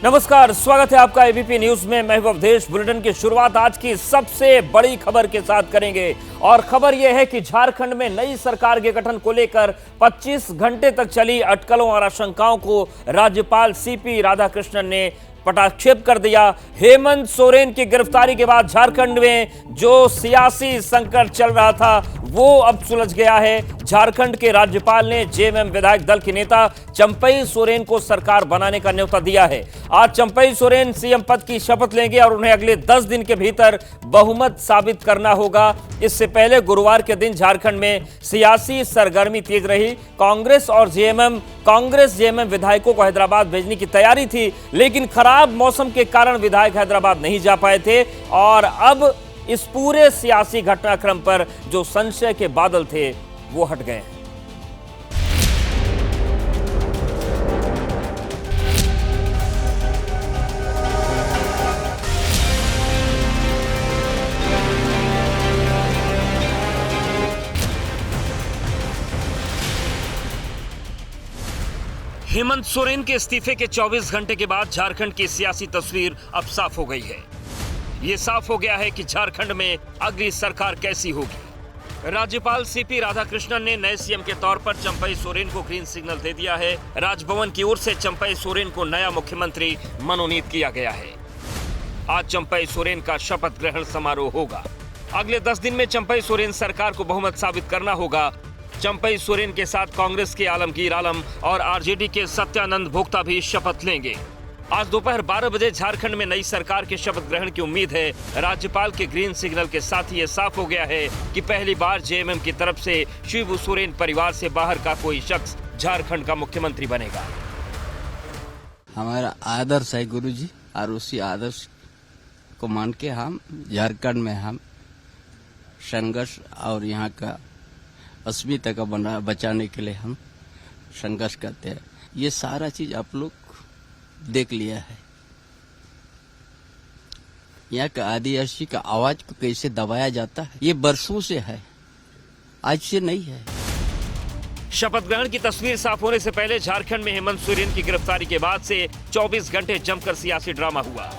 नमस्कार, स्वागत है आपका एबीपी न्यूज में। मैं अवधेश। बुलेटिन की शुरुआत आज की सबसे बड़ी खबर के साथ करेंगे और खबर यह है कि झारखंड में नई सरकार के गठन को लेकर 25 घंटे तक चली अटकलों और आशंकाओं को राज्यपाल सीपी राधाकृष्णन ने पटाक्षेप कर दिया। हेमंत सोरेन की गिरफ्तारी के बाद झारखंड में जो सियासी संकट चल रहा था वो अब सुलझ गया है। झारखंड के राज्यपाल ने जेएमएम विधायक दल के नेता चंपई सोरेन को सरकार बनाने का न्योता दिया है। आज चंपई सोरेन सीएम पद की शपथ लेंगे और उन्हें अगले 10 दिन के भीतर बहुमत साबित करना होगा। इससे पहले गुरुवार के दिन झारखंड में सियासी सरगर्मी तेज रही। कांग्रेस जेएमएम विधायकों को हैदराबाद भेजने की तैयारी थी, लेकिन खराब मौसम के कारण विधायक हैदराबाद नहीं जा पाए थे और अब इस पूरे सियासी घटनाक्रम पर जो संशय के बादल थे वो हट गए हैं। हेमंत सोरेन के इस्तीफे के 24 घंटे के बाद झारखंड की सियासी तस्वीर अब साफ हो गई है। ये साफ हो गया है कि झारखंड में अगली सरकार कैसी होगी। राज्यपाल सीपी राधाकृष्णन ने नए सीएम के तौर पर चंपई सोरेन को ग्रीन सिग्नल दे दिया है। राजभवन की ओर से चंपई सोरेन को नया मुख्यमंत्री मनोनीत किया गया है। आज चंपई सोरेन का शपथ ग्रहण समारोह होगा। अगले 10 दिन में चंपई सोरेन सरकार को बहुमत साबित करना होगा। चंपई सोरेन के साथ कांग्रेस के आलमगीर आलम और आरजेडी के सत्यानंद भोक्ता भी शपथ लेंगे। आज दोपहर 12 बजे झारखंड में नई सरकार के शपथ ग्रहण की उम्मीद है। राज्यपाल के ग्रीन सिग्नल के साथ ही ये साफ हो गया है कि पहली बार जेएमएम की तरफ से शिबू सोरेन परिवार से बाहर का कोई शख्स झारखंड का मुख्यमंत्री बनेगा। हमारा आदर्श है गुरुजी और उसी आदर्श को मान के हम झारखंड में हम संघर्ष और यहाँ का अस्मिता का बचाने के लिए हम संघर्ष करते हैं। ये सारा चीज आप लोग देख लिया है। यहाँ का आदिवासी का आवाज को कैसे दबाया जाता है ये बरसों से है, आज से नहीं है। शपथ ग्रहण की तस्वीर साफ होने से पहले झारखंड में हेमंत सोरेन की गिरफ्तारी के बाद से 24 घंटे जमकर सियासी ड्रामा हुआ।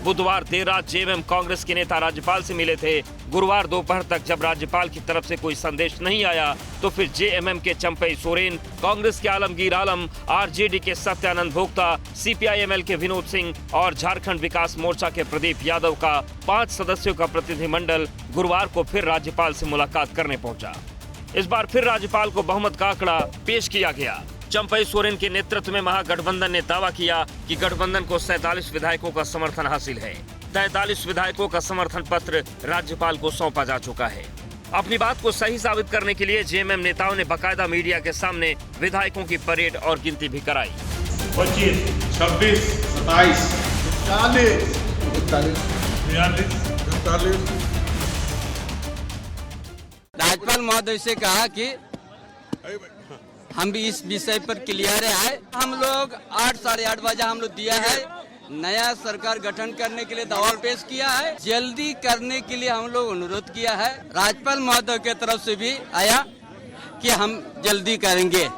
बुधवार देर रात जेएमएम कांग्रेस के नेता राज्यपाल से मिले थे। गुरुवार दोपहर तक जब राज्यपाल की तरफ से कोई संदेश नहीं आया तो फिर जेएमएम के चंपई सोरेन, कांग्रेस के आलमगीर आलम, आरजेडी के सत्यानंद भोक्ता, सीपीआईएमएल के विनोद सिंह और झारखंड विकास मोर्चा के प्रदीप यादव का 5 सदस्यों का प्रतिनिधिमंडल गुरुवार को फिर राज्यपाल से मुलाकात करने पहुंचा। इस बार फिर राज्यपाल को बहुमत का आंकड़ा पेश किया गया। चंपई सोरेन के नेतृत्व में महागठबंधन ने दावा किया कि गठबंधन को 47 विधायकों का समर्थन हासिल है। 43 विधायकों का समर्थन पत्र राज्यपाल को सौंपा जा चुका है। अपनी बात को सही साबित करने के लिए जेएमएम नेताओं ने बकायदा मीडिया के सामने विधायकों की परेड और गिनती भी कराई। 25, 26, 27, 40, 43, राज्यपाल महोदय से कहा कि हम भी इस विषय पर क्लियर है। हम लोग 8 साढ़े 8 बजे हम लोग दिया है। नया सरकार गठन करने के लिए दबाव पेश किया है। जल्दी करने के लिए हम लोग अनुरोध किया है। राज्यपाल महोदय की तरफ से भी आया कि हम जल्दी करेंगे।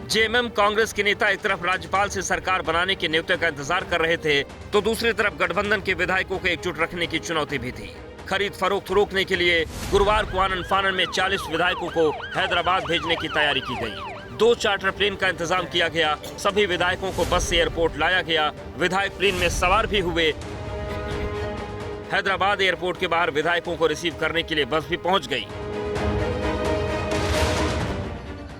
जेएमएम कांग्रेस के नेता एक तरफ राज्यपाल से सरकार बनाने के न्योते का इंतजार कर रहे थे तो दूसरी तरफ गठबंधन के विधायकों को एकजुट रखने की चुनौती भी थी। खरीद फरोख्त रोकने के लिए गुरुवार को आनन फानन में 40 विधायकों को हैदराबाद भेजने की तैयारी की गई। 2 चार्टर प्लेन का इंतजाम किया गया। सभी विधायकों को बस से एयरपोर्ट लाया गया। विधायक प्लेन में सवार भी हुए। हैदराबाद एयरपोर्ट के बाहर विधायकों को रिसीव करने के लिए बस भी पहुंच गई,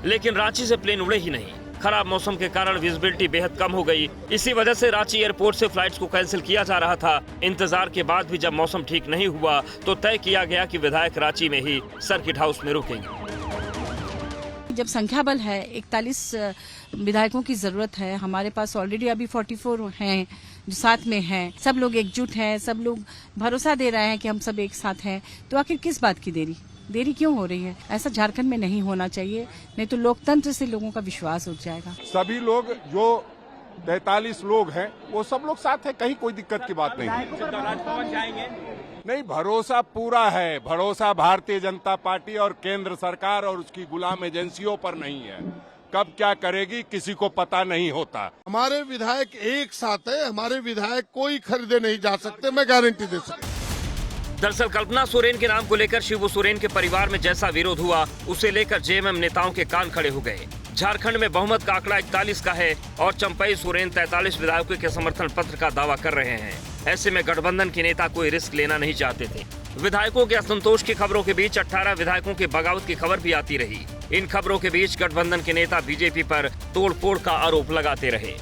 लेकिन रांची से प्लेन उड़े ही नहीं। खराब मौसम के कारण विजिबिलिटी बेहद कम हो गई। इसी वजह से रांची एयरपोर्ट से फ्लाइट्स को कैंसिल किया जा रहा था। इंतजार के बाद भी जब मौसम ठीक नहीं हुआ तो तय किया गया कि विधायक रांची में ही सर्किट हाउस में रुकेंगे। जब संख्या बल है, 41 विधायकों की जरूरत है। हमारे पास ऑलरेडी अभी 44 हैं जो साथ में हैं। सब लोग एकजुट हैं, सब लोग भरोसा दे रहे हैं कि हम सब एक साथ हैं। तो आखिर किस बात की देरी क्यों हो रही है? ऐसा झारखंड में नहीं होना चाहिए, नहीं तो लोकतंत्र से लोगों का विश्वास उठ जाएगा। सभी लोग जो 43 लोग हैं वो सब लोग साथ हैं, कहीं कोई दिक्कत की बात नहीं है। नहीं, भरोसा पूरा है। भरोसा भारतीय जनता पार्टी और केंद्र सरकार और उसकी गुलाम एजेंसियों पर नहीं है। कब क्या करेगी किसी को पता नहीं होता। हमारे विधायक एक साथ है, हमारे विधायक कोई खरीदे नहीं जा सकते, मैं गारंटी दे सकता। दरअसल कल्पना सोरेन के नाम को लेकर शिबू सोरेन के परिवार में जैसा विरोध हुआ, उसे लेकर जेएमएम नेताओं के कान खड़े हो गए। झारखंड में बहुमत का आंकड़ा 41 का है और चंपई सोरेन 43 विधायकों के समर्थन पत्र का दावा कर रहे हैं। ऐसे में गठबंधन के नेता कोई रिस्क लेना नहीं चाहते थे। विधायकों के असंतोष की खबरों के बीच 18 विधायकों की बगावत की खबर भी आती रही। इन खबरों के बीच गठबंधन के नेता बीजेपी पर तोड़फोड़ का आरोप लगाते रहे।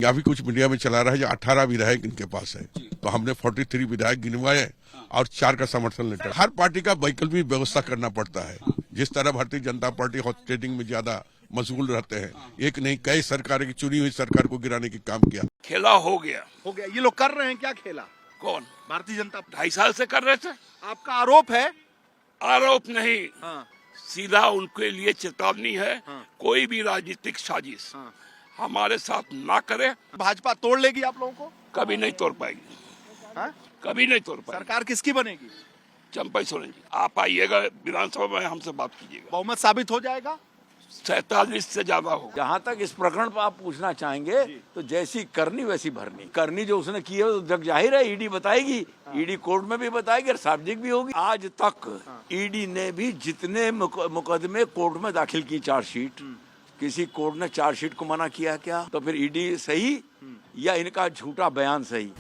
या भी कुछ मीडिया में चला रहा है जो 18 विधायक इनके पास है, तो हमने 43 विधायक गिनवाए और 4 का समर्थन लेटर। हर पार्टी का वैकल्पिक व्यवस्था करना पड़ता है। जिस तरह भारतीय जनता पार्टी हॉट स्टेटिंग में ज्यादा मशगूल रहते हैं, एक नहीं कई सरकार की चुनी हुई सरकार को गिराने की काम किया। खेला हो गया। ये लोग कर रहे हैं क्या खेला? कौन? भारतीय जनता 2.5 साल से कर रहे थे। आपका आरोप है? आरोप नहीं, हाँ। सीधा उनके लिए चेतावनी है। हाँ। कोई भी राजनीतिक साजिश हमारे साथ ना करे। भाजपा तोड़ लेगी आप लोगों को? कभी नहीं तोड़ पाएगी। हाँ? कभी नहीं तोड़ पाएगी। सरकार किसकी बनेगी? चंपई सोरेन जी, आप आइएगा विधानसभा में, हमसे बात कीजिएगा। बहुमत साबित हो जाएगा? 47 से ज्यादा होगा। जहाँ तक इस प्रकरण पर आप पूछना चाहेंगे तो जैसी करनी वैसी भरनी। करनी जो उसने की है तो जग जाहिर है, ईडी बताएगी। ईडी कोर्ट में भी बताएगी और सार्वजनिक भी होगी। आज तक ईडी ने भी जितने मुकदमे कोर्ट में दाखिल की चार्जशीट, किसी कोर्ट ने चार्जशीट को मना किया क्या? तो फिर ईडी सही या इनका झूठा बयान सही?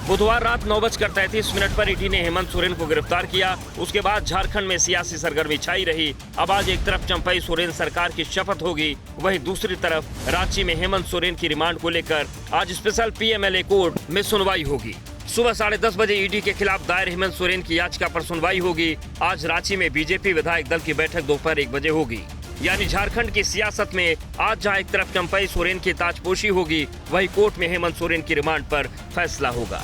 बुधवार रात 9:33 पर ईडी ने हेमंत सोरेन को गिरफ्तार किया। उसके बाद झारखंड में सियासी सरगर्मी छाई रही। अब आज एक तरफ चंपई सोरेन सरकार की शपथ होगी, वहीं दूसरी तरफ रांची में हेमंत सोरेन की रिमांड को लेकर आज स्पेशल पीएमएलए कोर्ट में सुनवाई होगी। सुबह 10:30 बजे ईडी के खिलाफ दायर हेमंत सोरेन की याचिका पर सुनवाई होगी। आज रांची में बीजेपी विधायक दल की बैठक दोपहर 1 बजे होगी। यानी झारखंड की सियासत में आज जहां एक तरफ चंपई सोरेन की ताजपोशी होगी, वहीं कोर्ट में हेमंत सोरेन की रिमांड पर फैसला होगा।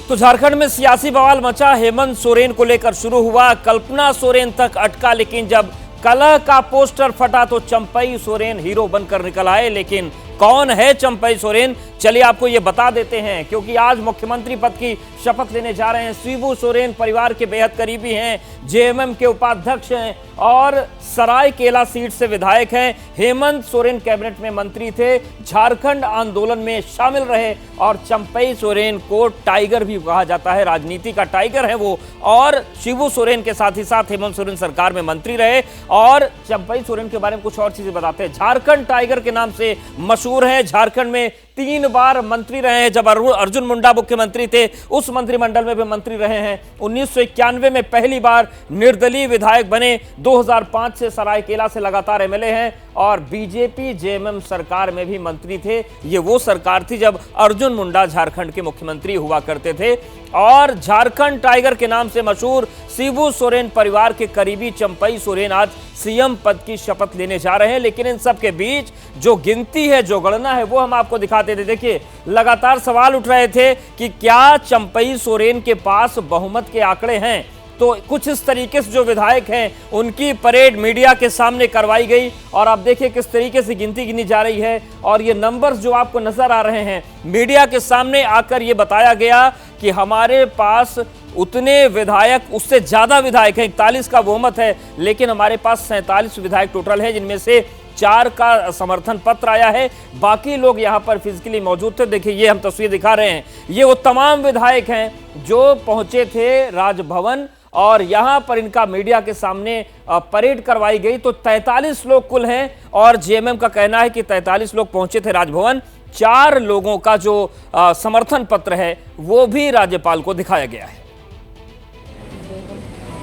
तो झारखंड में सियासी बवाल मचा। हेमंत सोरेन को लेकर शुरू हुआ, कल्पना सोरेन तक अटका, लेकिन जब कलह का पोस्टर फटा तो चंपई सोरेन हीरो बनकर निकल आए। लेकिन कौन है चंपई सोरेन, चलिए आपको ये बता देते हैं, क्योंकि आज मुख्यमंत्री पद की शपथ लेने जा रहे हैं। शिबू सोरेन परिवार के बेहद करीबी हैं, जेएमएम के उपाध्यक्ष हैं और सरायकेला सीट से विधायक हैं। हेमंत सोरेन कैबिनेट में मंत्री थे, झारखंड आंदोलन में शामिल रहे और चंपई सोरेन को टाइगर भी कहा जाता है, राजनीति का टाइगर है वो। और शिबू सोरेन के साथ ही साथ हेमंत सोरेन सरकार में मंत्री रहे। और चंपई सोरेन के बारे में कुछ और चीजें बताते हैं। झारखंड टाइगर के नाम से मशहूर है। झारखंड में 3 बार मंत्री रहे हैं। जब अर्जुन मुंडा मुख्यमंत्री थे, उस मंत्रिमंडल में भी मंत्री रहे हैं। 1991 में पहली बार निर्दलीय विधायक बने। 2005 से सरायकेला से लगातार एमएलए हैं और बीजेपी जेएमएम सरकार में भी मंत्री थे। ये वो सरकार थी जब अर्जुन मुंडा झारखंड के मुख्यमंत्री हुआ करते थे। और झारखंड टाइगर के नाम से मशहूर शिबू सोरेन परिवार के करीबी चंपई सोरेन आज सीएम पद की शपथ लेने जा रहे हैं। लेकिन इन सब के बीच जो गिनती है, जो गणना है, वो हम आपको दिखाते थे। देखिए, लगातार सवाल उठ रहे थे कि क्या चंपई सोरेन के पास बहुमत के आंकड़े हैं। तो कुछ इस तरीके से जो विधायक हैं उनकी परेड मीडिया के सामने करवाई गई और आप देखिए किस तरीके से गिनती गिनी जा रही है। और ये नंबर्स जो आपको नजर आ रहे हैं, मीडिया के सामने आकर ये बताया गया कि हमारे पास उतने विधायक, उससे ज्यादा विधायक हैं, 41 का बहुमत है, लेकिन हमारे पास 47 विधायक टोटल है, जिनमें से 4 का समर्थन पत्र आया है। बाकी लोग यहाँ पर फिजिकली मौजूद थे। देखिए, ये हम तस्वीर दिखा रहे हैं, ये वो तमाम विधायक हैं जो पहुंचे थे राजभवन और यहाँ पर इनका मीडिया के सामने परेड करवाई गई। तो 43 लोग कुल हैं और जेएमएम का कहना है कि 43 लोग पहुंचे थे राजभवन। 4 लोगों का जो समर्थन पत्र है वो भी राज्यपाल को दिखाया गया है।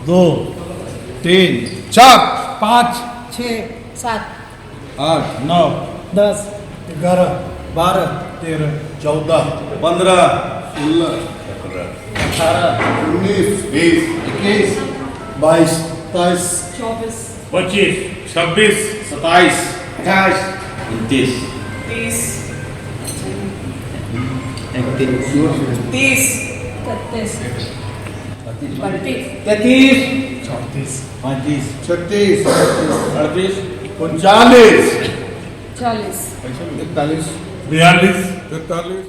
2 3 4 5 6 7 8 9 10 11 12 13 14 15 16 18 19 20 21 22 23 24 25 26 27 28 29 30 31 32 33 33 34 35 36 38 39 40 41 42 43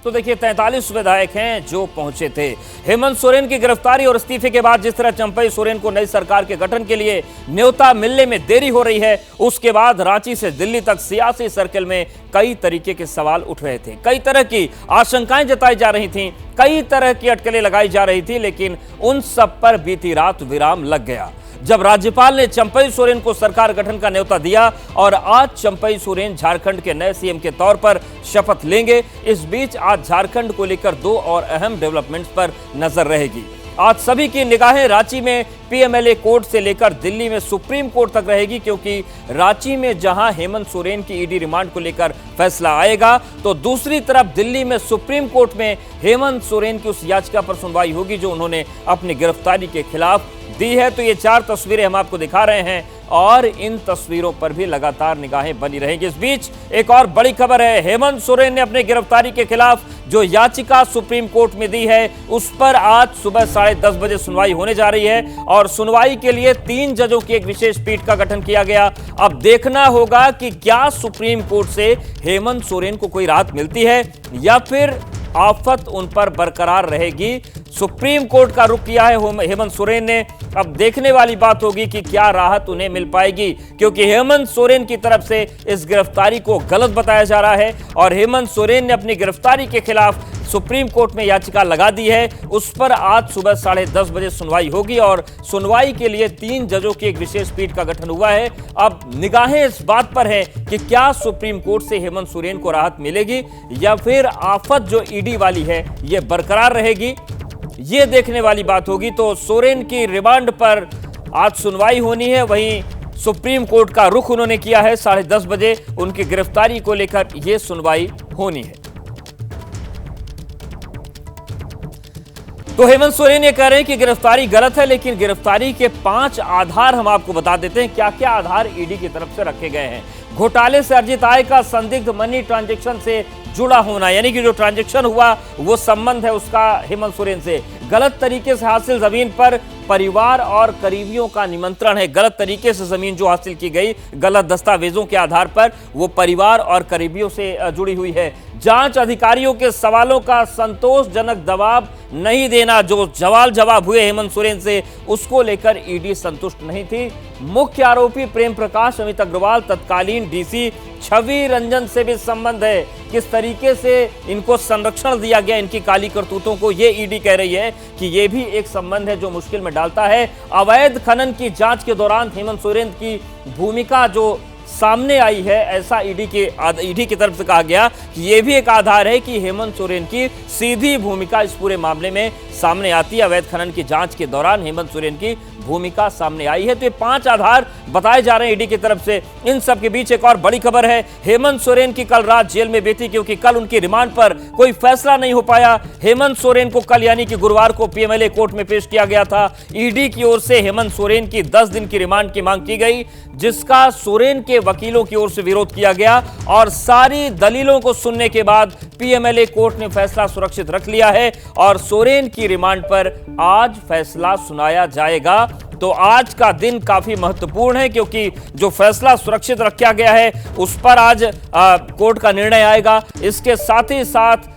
43 तो देखिए 43 विधायक हैं जो पहुंचे थे। हेमंत सोरेन की गिरफ्तारी और इस्तीफे के बाद जिस तरह चंपई सोरेन को नई सरकार के गठन के लिए न्योता मिलने में देरी हो रही है, उसके बाद रांची से दिल्ली तक सियासी सर्कल में कई तरीके के सवाल उठ रहे थे, कई तरह की आशंकाएं जताई जा रही थीं, कई तरह की अटकलें लगाई जा रही थी, लेकिन उन सब पर बीती रात विराम लग गया जब राज्यपाल ने चंपई सोरेन को सरकार गठन का न्योता दिया और आज चंपई सोरेन झारखंड के नए सीएम के तौर पर शपथ लेंगे। इस बीच आज झारखंड को लेकर दो और अहम डेवलपमेंट्स पर नजर रहेगी। आज सभी की निगाहें रांची में पीएमएलए कोर्ट से लेकर दिल्ली में सुप्रीम कोर्ट तक रहेगी, क्योंकि रांची में जहां हेमंत सोरेन की ईडी रिमांड को लेकर फैसला आएगा, तो दूसरी तरफ दिल्ली में सुप्रीम कोर्ट में हेमंत सोरेन की उस याचिका पर सुनवाई होगी जो उन्होंने अपनी गिरफ्तारी के खिलाफ दी है। तो ये 4 तस्वीरें हम आपको दिखा रहे हैं और इन तस्वीरों पर भी लगातार निगाहें बनी रहेंगी। इस बीच एक और बड़ी खबर है, हेमंत सोरेन ने अपने गिरफ्तारी के खिलाफ जो याचिका सुप्रीम कोर्ट में दी है, उस पर आज सुबह 10:30 बजे सुनवाई होने जा रही है और सुनवाई के लिए 3 जजों की एक विशेष पीठ का गठन किया गया। अब देखना होगा कि क्या सुप्रीम कोर्ट से हेमंत सोरेन को कोई राहत मिलती है या फिर आफत उन पर बरकरार रहेगी। सुप्रीम कोर्ट का रुख किया है हेमंत सोरेन ने। अब देखने वाली बात होगी कि क्या राहत उन्हें मिल पाएगी, क्योंकि हेमंत सोरेन की तरफ से इस गिरफ्तारी को गलत बताया जा रहा है और हेमंत सोरेन ने अपनी गिरफ्तारी के खिलाफ सुप्रीम कोर्ट में याचिका लगा दी है। उस पर आज सुबह 10:30 बजे सुनवाई होगी और सुनवाई के लिए 3 जजों की एक विशेष पीठ का गठन हुआ है। अब निगाहें इस बात पर है कि क्या सुप्रीम कोर्ट से हेमंत सोरेन को राहत मिलेगी या फिर आफत जो ईडी वाली है ये बरकरार रहेगी, ये देखने वाली बात होगी। तो सोरेन की रिमांड पर आज सुनवाई होनी है, वहीं सुप्रीम कोर्ट का रुख उन्होंने किया है। 10:30 बजे उनकी गिरफ्तारी को लेकर यह सुनवाई होनी है। तो हेमंत सोरेन ये कह रहे हैं कि गिरफ्तारी गलत है, लेकिन गिरफ्तारी के 5 आधार हम आपको बता देते हैं क्या क्या आधार ईडी की तरफ से रखे गए हैं। घोटाले से अर्जित आय का संदिग्ध मनी ट्रांजैक्शन से जुड़ा होना, यानी कि जो ट्रांजैक्शन हुआ वो संबंध है उसका हेमंत सोरेन से। गलत तरीके से हासिल जमीन पर परिवार और करीबियों का निमंत्रण है। गलत तरीके से जमीन जो हासिल की गई गलत दस्तावेजों के आधार पर, वो परिवार और करीबियों से जुड़ी हुई है। जांच अधिकारियों के सवालों का संतोषजनक जवाब नहीं देना, जो जवाब हुए हेमंत सोरेन से, उसको लेकर ईडी संतुष्ट नहीं थी। मुख्य आरोपी प्रेम प्रकाश, अमित अग्रवाल, तत्कालीन डीसी छवि रंजन से भी संबंध है। किस तरीके से इनको संरक्षण दिया गया, इनकी काली करतूतों को, ये ईडी कह रही है कि ये भी एक संबंध है जो मुश्किल में डालता है। अवैध खनन की जांच के दौरान हेमंत सोरेन की भूमिका जो सामने आई है, ऐसा ईडी की तरफ से कहा गया कि यह भी एक आधार है कि हेमंत सोरेन की सीधी भूमिका इस पूरे मामले में सामने आती है। अवैध खनन की जांच के दौरान हेमंत सोरेन की भूमिका सामने आई है। तो ये 5 आधार बताए जा रहे हैं ईडी की तरफ से। इन सब के बीच एक और बड़ी खबर है, हेमंत सोरेन की कल रात जेल में बीती, क्योंकि कल उनकी रिमांड पर कोई फैसला नहीं हो पाया। हेमंत सोरेन को कल यानी कि गुरुवार को पीएमएलए कोर्ट में पेश किया गया था। ईडी की ओर से हेमंत सोरेन की 10 दिन की रिमांड की मांग की गई, जिसका सोरेन के वकीलों की ओर से विरोध किया गया और सारी दलीलों को सुनने के बाद पीएमएलए कोर्ट ने फैसला सुरक्षित रख लिया है और सोरेन की रिमांड पर आज फैसला सुनाया जाएगा। तो आज का दिन काफी महत्वपूर्ण है, क्योंकि जो फैसला सुरक्षित रखा गया है उस पर आज कोर्ट का निर्णय आएगा। इसके साथ ही साथ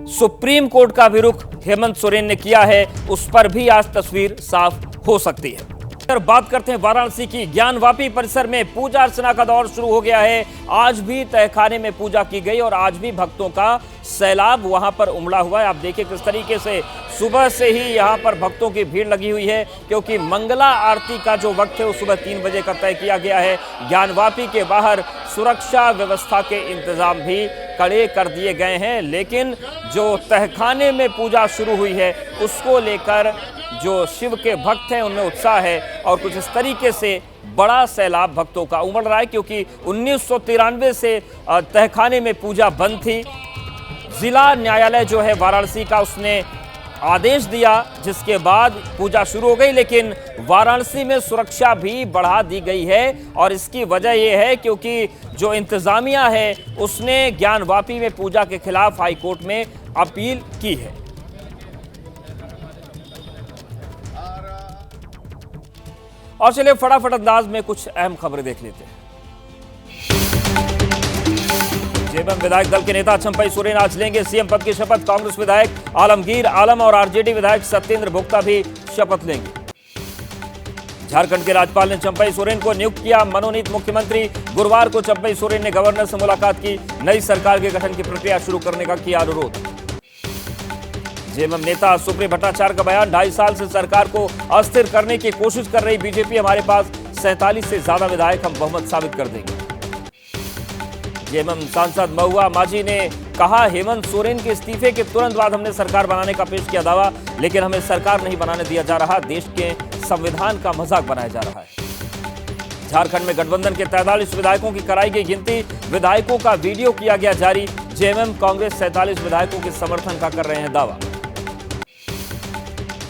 सुप्रीम कोर्ट का भी रुख हेमंत सोरेन ने किया है, उस पर भी आज तस्वीर साफ हो सकती है। बात करते हैं वाराणसी की। ज्ञानवापी परिसर में पूजा अर्चना का दौर शुरू हो गया है। आज भी तहखाने में पूजा की गई और आज भी भक्तों का सैलाब वहां पर उमड़ा हुआ है। आप देखिए किस तरीके से सुबह से ही यहां पर भक्तों की भीड़ लगी हुई है, क्योंकि मंगला आरती का जो वक्त है वो सुबह 3 बजे का तय किया गया है। ज्ञानवापी के बाहर सुरक्षा व्यवस्था के इंतजाम भी कड़े कर दिए गए हैं, लेकिन जो तहखाने में पूजा शुरू हुई है उसको लेकर जो शिव के भक्त हैं उनमें उत्साह है और कुछ इस तरीके से बड़ा सैलाब भक्तों का उमड़ रहा है, क्योंकि 1993 से तहखाने में पूजा बंद थी। जिला न्यायालय जो है वाराणसी का, उसने आदेश दिया जिसके बाद पूजा शुरू हो गई, लेकिन वाराणसी में सुरक्षा भी बढ़ा दी गई है और इसकी वजह यह है क्योंकि जो इंतजामिया है उसने ज्ञानवापी में पूजा के खिलाफ हाईकोर्ट में अपील की है। और चलिए फटाफट अंदाज में कुछ अहम खबरें देख लेते हैं। जेएमएम विधायक दल के नेता चंपई सोरेन आज लेंगे सीएम पद की शपथ। कांग्रेस विधायक आलमगीर आलम और आरजेडी विधायक सत्येंद्र भोक्ता भी शपथ लेंगे। झारखंड के राज्यपाल ने चंपई सोरेन को नियुक्त किया मनोनीत मुख्यमंत्री। गुरुवार को चंपई सोरेन ने गवर्नर से मुलाकात की। नई सरकार के गठन की प्रक्रिया शुरू करने का किया अनुरोध। जेएमएम नेता सुप्रिय भट्टाचार्य का बयान, 2.5 साल से सरकार को अस्थिर करने की कोशिश कर रही बीजेपी, हमारे पास 47 से ज्यादा विधायक, हम बहुमत साबित कर देंगे। जेएमएम सांसद महुआ माझी ने कहा, हेमंत सोरेन के इस्तीफे के तुरंत बाद हमने सरकार बनाने का पेश किया दावा, लेकिन हमें सरकार नहीं बनाने दिया जा रहा, देश के संविधान का मजाक बनाया जा रहा है। झारखंड में गठबंधन के 43 विधायकों की कराई गई गिनती, विधायकों का वीडियो किया गया जारी। जेएमएम कांग्रेस 47 विधायकों के समर्थन का कर रहे हैं दावा।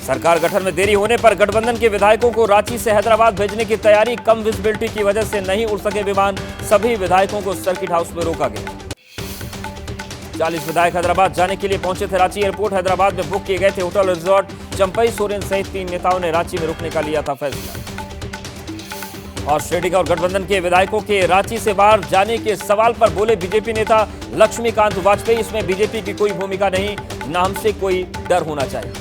सरकार गठन में देरी होने पर गठबंधन के विधायकों को रांची से हैदराबाद भेजने की तैयारी, कम विजिबिलिटी की वजह से नहीं उड़ सके विमान, सभी विधायकों को सर्किट हाउस में रोका गया। 40 विधायक हैदराबाद जाने के लिए पहुंचे थे रांची एयरपोर्ट। हैदराबाद में बुक किए गए थे होटल रिजॉर्ट। चंपई सोरेन सहित 3 नेताओं ने रांची में रुकने का लिया था फैसला। ऑस्ट्रेलिया और गठबंधन के विधायकों के रांची से बाहर जाने के सवाल पर बोले बीजेपी नेता लक्ष्मीकांत वाजपेयी, इसमें बीजेपी की कोई भूमिका नहीं, न हमसे कोई डर होना चाहिए।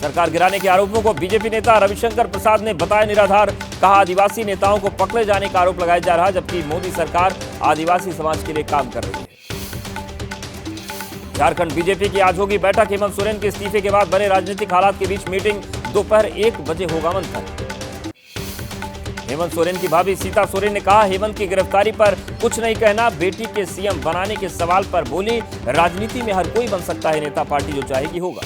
सरकार गिराने के आरोपों को बीजेपी नेता रविशंकर प्रसाद ने बताया निराधार। कहा, आदिवासी नेताओं को पकड़े जाने का आरोप लगाया जा रहा, जबकि मोदी सरकार आदिवासी समाज के लिए काम कर रही है। झारखंड बीजेपी की आज होगी बैठक। हेमंत सोरेन के इस्तीफे के बाद बने राजनीतिक हालात के बीच मीटिंग, दोपहर 1 बजे होगा मंथन। हेमंत सोरेन की भाभी सीता सोरेन ने कहा, हेमंत की गिरफ्तारी पर कुछ नहीं कहना, बेटी के सीएम बनाने के सवाल पर बोली, राजनीति में हर कोई बन सकता है नेता, पार्टी जो चाहेगी होगा।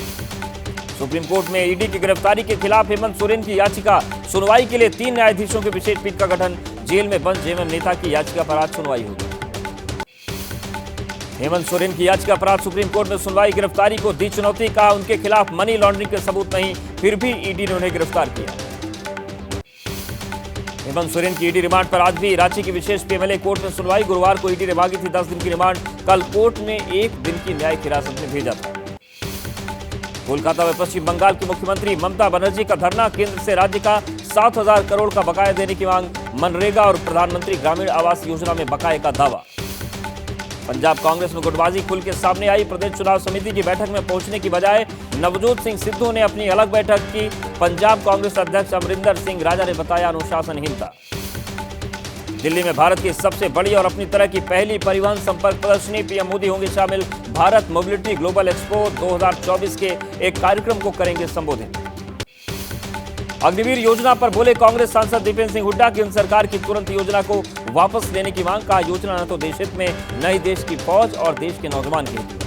सुप्रीम कोर्ट में ईडी की गिरफ्तारी के खिलाफ हेमंत सोरेन की याचिका, सुनवाई के लिए 3 न्यायाधीशों की विशेष पीठ का गठन। जेल में बंद जेएमएम नेता की याचिका पर आज सुनवाई होगी। हेमंत सोरेन की याचिका पर आज सुप्रीम कोर्ट में सुनवाई। गिरफ्तारी को दी चुनौती, कहा उनके खिलाफ मनी लॉन्ड्रिंग के सबूत नहीं, फिर भी ईडी ने उन्हें गिरफ्तार किया। हेमंत सोरेन की ईडी रिमांड पर आज भी रांची की विशेष पीएमएलए कोर्ट में सुनवाई। गुरुवार को ईडी ने मांगी थी 10 दिन की रिमांड, कल कोर्ट ने 1 दिन की न्यायिक हिरासत में भेजा था। कोलकाता में पश्चिम बंगाल की मुख्यमंत्री ममता बनर्जी का धरना, केंद्र से राज्य का 7,000 करोड़ का बकाया देने की मांग। मनरेगा और प्रधानमंत्री ग्रामीण आवास योजना में बकाये का दावा। पंजाब कांग्रेस में गुटबाजी खुल के सामने आई। प्रदेश चुनाव समिति की बैठक में पहुंचने की बजाय नवजोत सिंह सिद्धू ने अपनी अलग बैठक की। पंजाब कांग्रेस अध्यक्ष अमरिंदर सिंह राजा ने बताया अनुशासनहीनता। दिल्ली में भारत की सबसे बड़ी और अपनी तरह की पहली परिवहन संपर्क प्रदर्शनी, पीएम मोदी होंगे शामिल। भारत मोबिलिटी ग्लोबल एक्सपो 2024 के एक कार्यक्रम को करेंगे संबोधित। अग्निवीर योजना पर बोले कांग्रेस सांसद दीपेंद्र सिंह हुड्डा, केंद्र सरकार की तुरंत योजना को वापस लेने की मांग। कहा, योजना न तो देश हित में, न ही देश की फौज और देश के नौजवान के हित में।